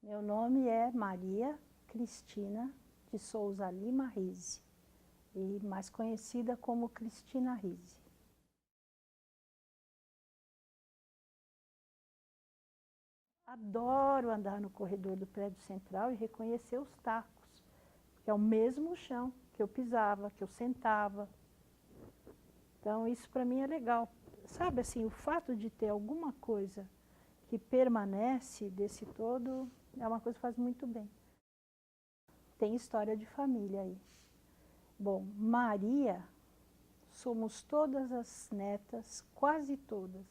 Meu nome é Maria Cristina de Souza Lima Rizzi, e mais conhecida como Cristina Rizzi. Adoro andar no corredor do prédio central e reconhecer os tacos, que é o mesmo chão que eu pisava, que eu sentava. Então isso para mim é legal. Sabe assim, o fato de ter alguma coisa que permanece desse todo é uma coisa que faz muito bem. Tem história de família aí. Bom, Maria, somos todas as netas, quase todas,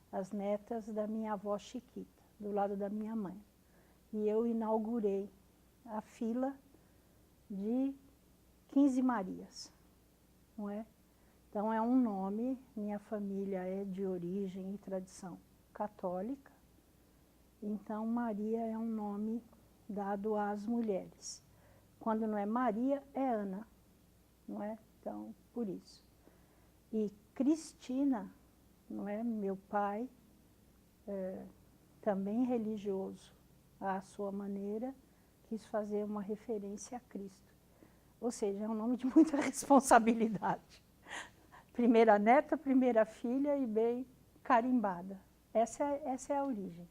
as netas da minha avó Chiquita, do lado da minha mãe. E eu inaugurei a fila de 15 Marias, não é? Então é um nome, minha família é de origem e tradição católica, então Maria é um nome dado às mulheres. Quando não é Maria, é Ana, não é? Então, por isso. E Cristina, não é? Meu pai, também religioso à sua maneira, quis fazer uma referência a Cristo. Ou seja, é um nome de muita responsabilidade. Primeira neta, primeira filha e bem carimbada. Essa é a origem.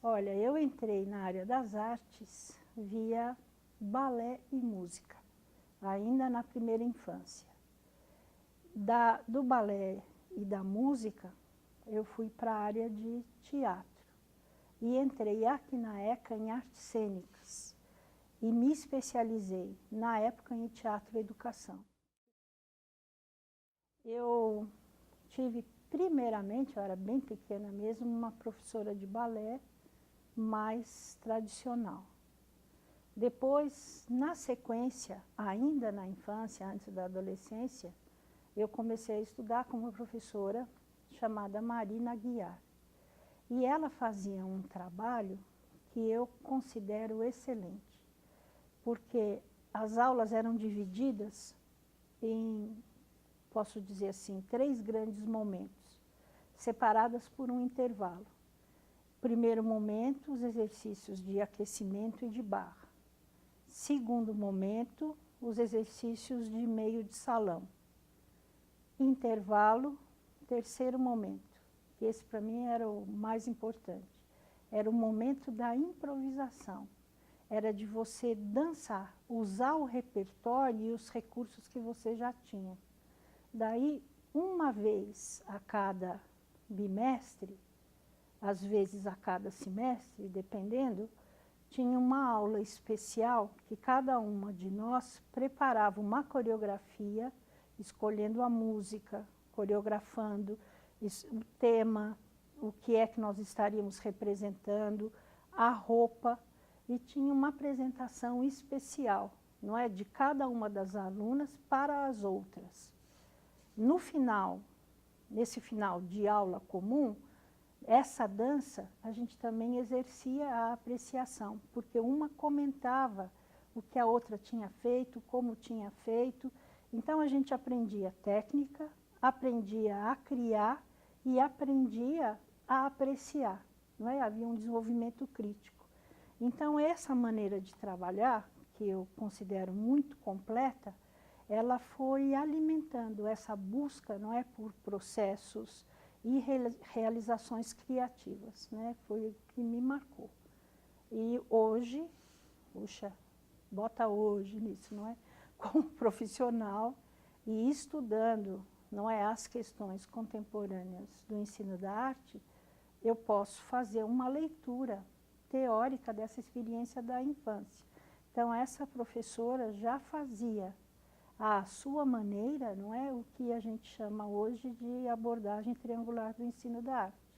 Olha, eu entrei na área das artes via balé e música, ainda na primeira infância. Do balé e da música, eu fui para a área de teatro. E entrei aqui na ECA em artes cênicas. E me especializei, na época, em teatro e educação. Eu tive, primeiramente, eu era bem pequena mesmo, uma professora de balé mais tradicional. Depois, na sequência, ainda na infância, antes da adolescência, eu comecei a estudar com uma professora chamada Marina Guiar. E ela fazia um trabalho que eu considero excelente, porque as aulas eram divididas em, posso dizer assim, 3 grandes momentos, separadas por um intervalo. Primeiro momento, os exercícios de aquecimento e de barra. Segundo momento, os exercícios de meio de salão. Intervalo, terceiro momento, que esse para mim era o mais importante. Era o momento da improvisação. Era de você dançar, usar o repertório e os recursos que você já tinha. Daí, uma vez a cada bimestre, às vezes a cada semestre, dependendo, tinha uma aula especial que cada uma de nós preparava uma coreografia, escolhendo a música, coreografando o tema, o que é que nós estaríamos representando, a roupa, e tinha uma apresentação especial, não é, de cada uma das alunas para as outras. No final, nesse final de aula comum, essa dança, a gente também exercia a apreciação, porque uma comentava o que a outra tinha feito, como tinha feito. Então, a gente aprendia técnica, aprendia a criar e aprendia a apreciar, não é? Havia um desenvolvimento crítico. Então, essa maneira de trabalhar, que eu considero muito completa, ela foi alimentando essa busca, não é, por processos e realizações criativas, né? Foi o que me marcou. E hoje, puxa, bota hoje nisso, não é? Como profissional e estudando, não é, as questões contemporâneas do ensino da arte, eu posso fazer uma leitura teórica dessa experiência da infância. Então, essa professora já fazia à sua maneira, não é, o que a gente chama hoje de abordagem triangular do ensino da arte.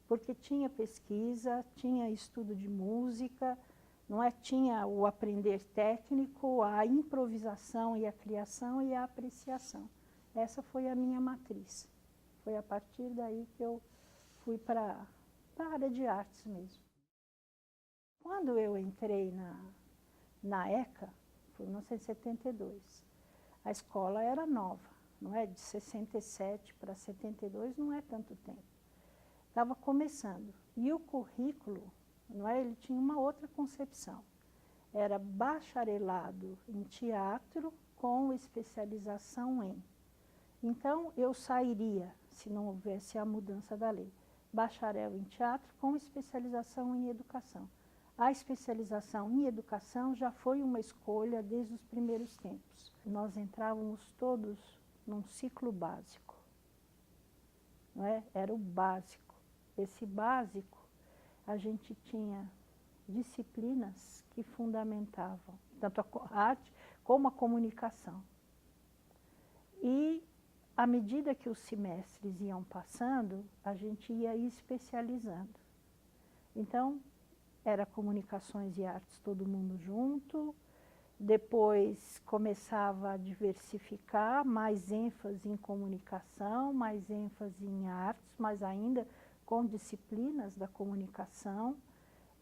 Porque tinha pesquisa, tinha estudo de música, não é, tinha o aprender técnico, a improvisação e a criação e a apreciação. Essa foi a minha matriz. Foi a partir daí que eu fui para a área de artes mesmo. Quando eu entrei na ECA, foi em 1972, a escola era nova, não é? De 67 para 72 não é tanto tempo. Estava começando. E o currículo não é? Ele tinha uma outra concepção. Era bacharelado em teatro com especialização em. Então, eu sairia, se não houvesse a mudança da lei, bacharel em teatro com especialização em educação. A especialização em educação já foi uma escolha desde os primeiros tempos. Nós entrávamos todos num ciclo básico, não é? Era o básico. Esse básico, a gente tinha disciplinas que fundamentavam tanto a arte como a comunicação. E, à medida que os semestres iam passando, a gente ia especializando. Então, era comunicações e artes todo mundo junto, depois começava a diversificar, mais ênfase em comunicação, mais ênfase em artes, mas ainda com disciplinas da comunicação,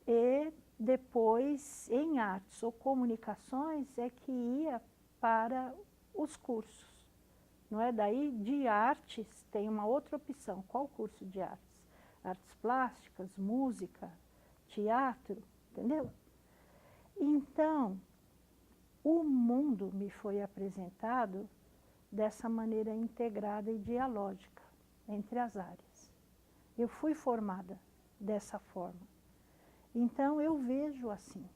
e depois em artes ou comunicações é que ia para os cursos. Não é? Daí, de artes, tem uma outra opção. Qual curso de artes? Artes plásticas, música, teatro, entendeu? Então, o mundo me foi apresentado dessa maneira integrada e dialógica entre as áreas. Eu fui formada dessa forma. Então, eu vejo assim,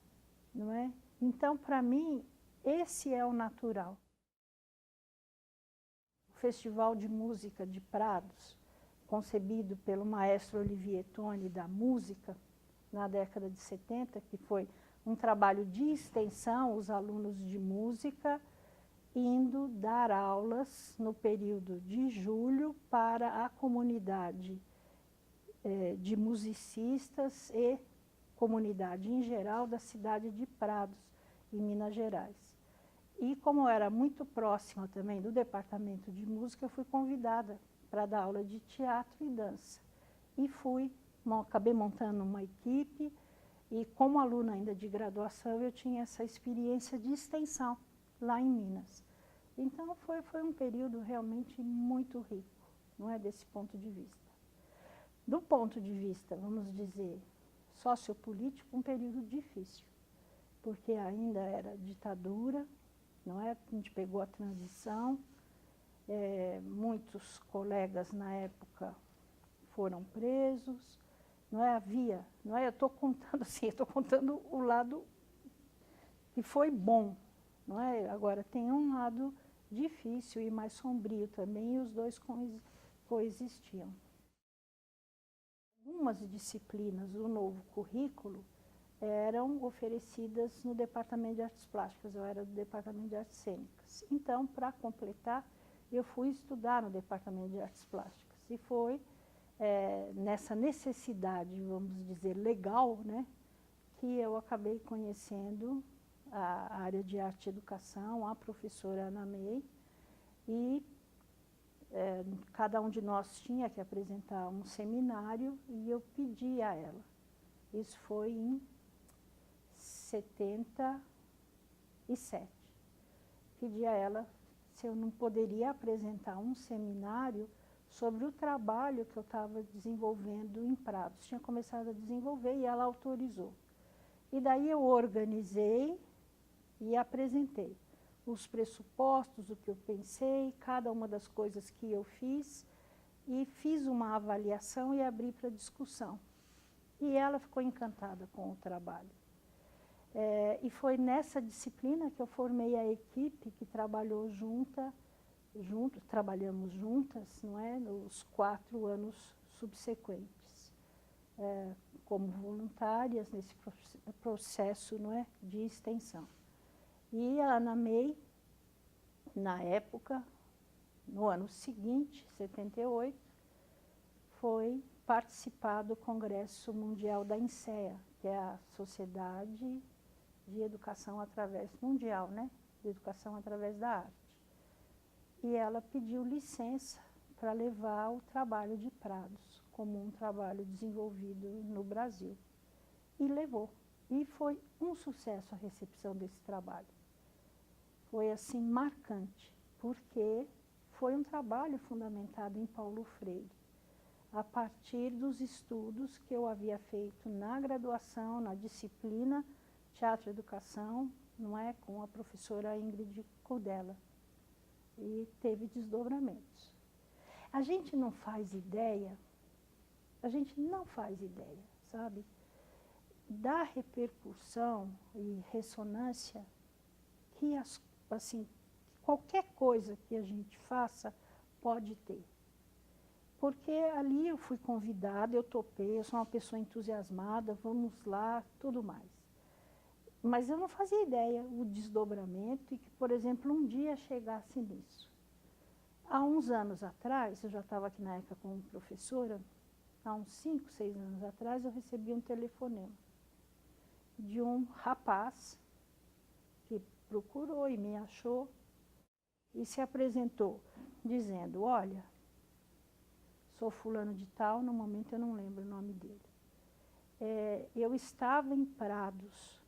não é? Então, para mim, esse é o natural. O Festival de Música de Prados, concebido pelo maestro Olivier Toni da música, na década de 70, que foi um trabalho de extensão, os alunos de música indo dar aulas no período de julho para a comunidade de musicistas e comunidade em geral da cidade de Prados, em Minas Gerais. E como eu era muito próxima também do departamento de música, eu fui convidada para dar aula de teatro e dança. E acabei montando uma equipe, e como aluna ainda de graduação, eu tinha essa experiência de extensão lá em Minas. Então foi um período realmente muito rico, não é, desse ponto de vista. Do ponto de vista, vamos dizer, sociopolítico, um período difícil, porque ainda era ditadura, não é? A gente pegou a transição, muitos colegas na época foram presos, não é? Havia, não é? Eu estou contando assim, eu estou contando o lado que foi bom, não é? Agora tem um lado difícil e mais sombrio também, e os dois coexistiam. Algumas disciplinas do novo currículo eram oferecidas no Departamento de Artes Plásticas, eu era do Departamento de Artes Cênicas. Então, para completar, eu fui estudar no Departamento de Artes Plásticas. E foi nessa necessidade, vamos dizer, legal, né, que eu acabei conhecendo a área de arte e educação, a professora Ana May, e cada um de nós tinha que apresentar um seminário e eu pedi a ela. Isso foi em 77. Pedi a ela se eu não poderia apresentar um seminário sobre o trabalho que eu estava desenvolvendo em Prados. Tinha começado a desenvolver e ela autorizou. E daí eu organizei e apresentei os pressupostos, o que eu pensei, cada uma das coisas que eu fiz, e fiz uma avaliação e abri para discussão. E ela ficou encantada com o trabalho. E foi nessa disciplina que eu formei a equipe que trabalhou trabalhamos juntas, não é, nos 4 anos subsequentes, como voluntárias nesse processo, não é, de extensão. E a Ana May, na época, no ano seguinte, 78, foi participar do Congresso Mundial da INSEA, que é a Sociedade de Educação Mundial, né? De Educação através da Arte. E ela pediu licença para levar o trabalho de Prados, como um trabalho desenvolvido no Brasil. E levou. E foi um sucesso a recepção desse trabalho. Foi, assim, marcante, porque foi um trabalho fundamentado em Paulo Freire. a partir dos estudos que eu havia feito na graduação, na disciplina Teatro e Educação, não é, com a professora Ingrid Cordella. E teve desdobramentos. A gente não faz ideia, sabe, da repercussão e ressonância que, assim, qualquer coisa que a gente faça pode ter. Porque ali eu fui convidada, eu topei, eu sou uma pessoa entusiasmada, vamos lá, tudo mais. Mas eu não fazia ideia o desdobramento e que, por exemplo, um dia chegasse nisso. Há uns anos atrás, eu já estava aqui na ECA como professora, há uns 5, 6 anos atrás, eu recebi um telefonema de um rapaz que procurou e me achou e se apresentou dizendo, olha, sou fulano de tal, no momento eu não lembro o nome dele. Eu estava em Prados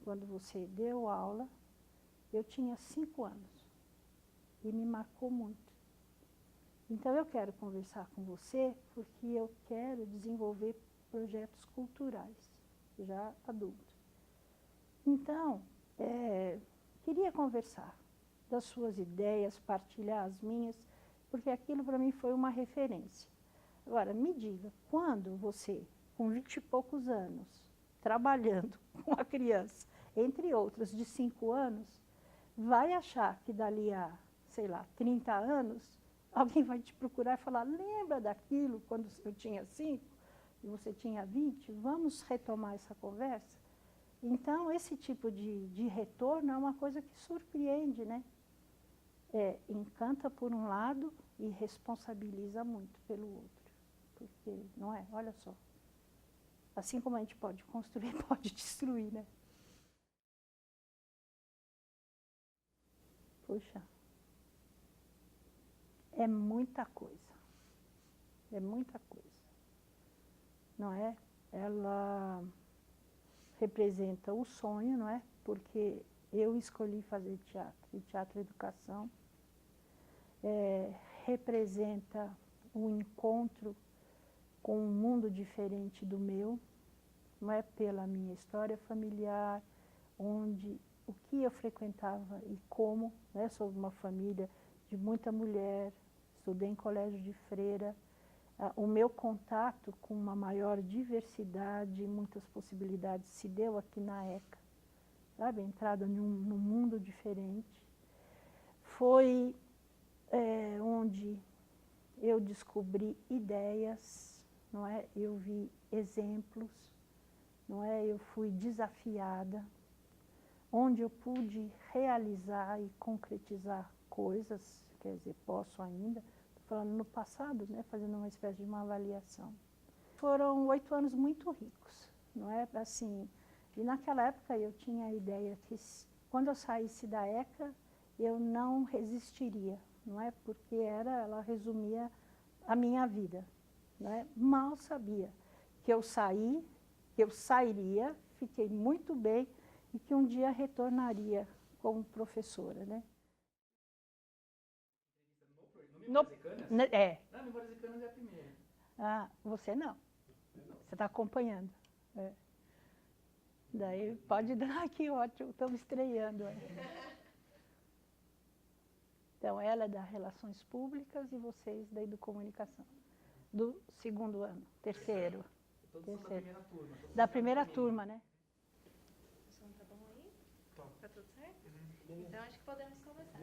quando você deu aula, eu tinha 5 anos e me marcou muito. Então eu quero conversar com você porque eu quero desenvolver projetos culturais, já adulto. Então, queria conversar das suas ideias, partilhar as minhas, porque aquilo para mim foi uma referência. Agora, me diga, quando você, com 20 e poucos anos, trabalhando com a criança, entre outras, de 5 anos, vai achar que dali a, sei lá, 30 anos, alguém vai te procurar e falar, lembra daquilo quando eu tinha 5 e você tinha 20? Vamos retomar essa conversa? Então, esse tipo de retorno é uma coisa que surpreende, né? Encanta por um lado e responsabiliza muito pelo outro. Porque, não é? Olha só. Assim como a gente pode construir, pode destruir, né? Puxa. É muita coisa. É muita coisa. Não é? Ela representa o sonho, não é? Porque eu escolhi fazer teatro, e teatro e educação. Representa o encontro com um mundo diferente do meu, não é, pela minha história familiar, onde o que eu frequentava e como, né? Sou de uma família de muita mulher, estudei em colégio de freira, o meu contato com uma maior diversidade e muitas possibilidades se deu aqui na ECA, sabe? A entrada num mundo diferente. Foi onde eu descobri ideias, não é? Eu vi exemplos, não é? Eu fui desafiada, onde eu pude realizar e concretizar coisas, quer dizer, posso ainda, estou falando no passado, né? Fazendo uma espécie de uma avaliação. Foram 8 anos muito ricos, não é? Assim, e naquela época eu tinha a ideia que quando eu saísse da ECA, eu não resistiria, não é? Porque ela resumia a minha vida, não é? Mal sabia que eu sairia, fiquei muito bem e que um dia retornaria como professora, né? No Memórias Icanas? Não, Memórias Icanas é a primeira. Ah, você não. Você está acompanhando. Daí pode dar aqui, ótimo, estamos estreando. Então, ela é das Relações Públicas e vocês da Educomunicação. Do 2º ano, terceiro. Todos são da primeira turma. Da primeira turma, né? O som tá bom aí? Tá. Tá tudo certo? Então acho que podemos começar.